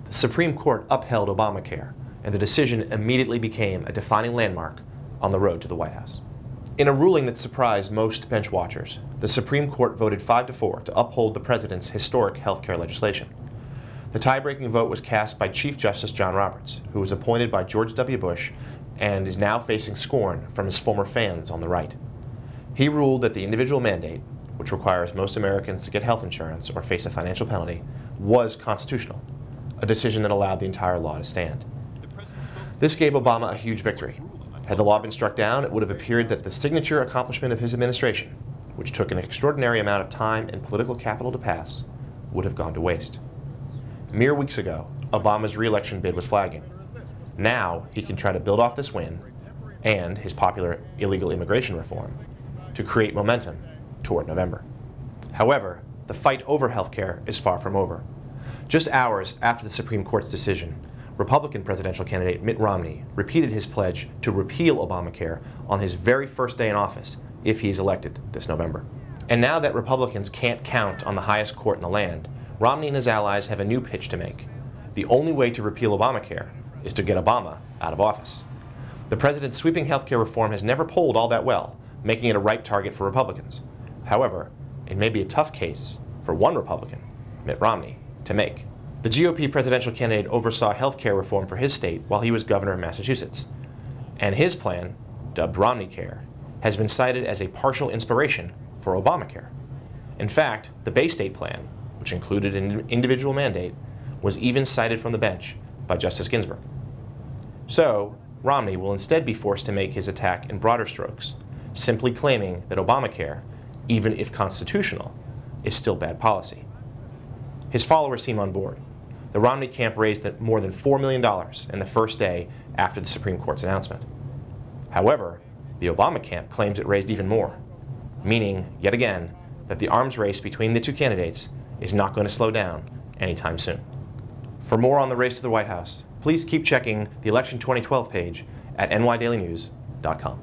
The Supreme Court upheld Obamacare, and the decision immediately became a defining landmark on the road to the White House. In a ruling that surprised most bench watchers, the Supreme Court voted 5-4 to uphold the president's historic health care legislation. The tie-breaking vote was cast by Chief Justice John Roberts, who was appointed by George W. Bush and is now facing scorn from his former fans on the right. He ruled that the individual mandate, which requires most Americans to get health insurance or face a financial penalty, was constitutional, a decision that allowed the entire law to stand. This gave Obama a huge victory. Had the law been struck down, it would have appeared that the signature accomplishment of his administration, which took an extraordinary amount of time and political capital to pass, would have gone to waste. Mere weeks ago, Obama's re-election bid was flagging. Now he can try to build off this win and his popular illegal immigration reform to create momentum toward November. However, the fight over health care is far from over. Just hours after the Supreme Court's decision, Republican presidential candidate Mitt Romney repeated his pledge to repeal Obamacare on his very first day in office if he is elected this November. And now that Republicans can't count on the highest court in the land, Romney and his allies have a new pitch to make. The only way to repeal Obamacare is to get Obama out of office. The president's sweeping healthcare reform has never polled all that well, making it a ripe target for Republicans. However, it may be a tough case for one Republican, Mitt Romney, to make. The GOP presidential candidate oversaw healthcare reform for his state while he was governor of Massachusetts. And his plan, dubbed Romneycare, has been cited as a partial inspiration for Obamacare. In fact, the Bay State plan, which included an individual mandate, was even cited from the bench by Justice Ginsburg. So, Romney will instead be forced to make his attack in broader strokes, simply claiming that Obamacare, even if constitutional, is still bad policy. His followers seem on board. The Romney camp raised more than $4 million in the first day after the Supreme Court's announcement. However, the Obama camp claims it raised even more, meaning, yet again, that the arms race between the two candidates is not going to slow down anytime soon. For more on the race to the White House, please keep checking the Election 2012 page at nydailynews.com.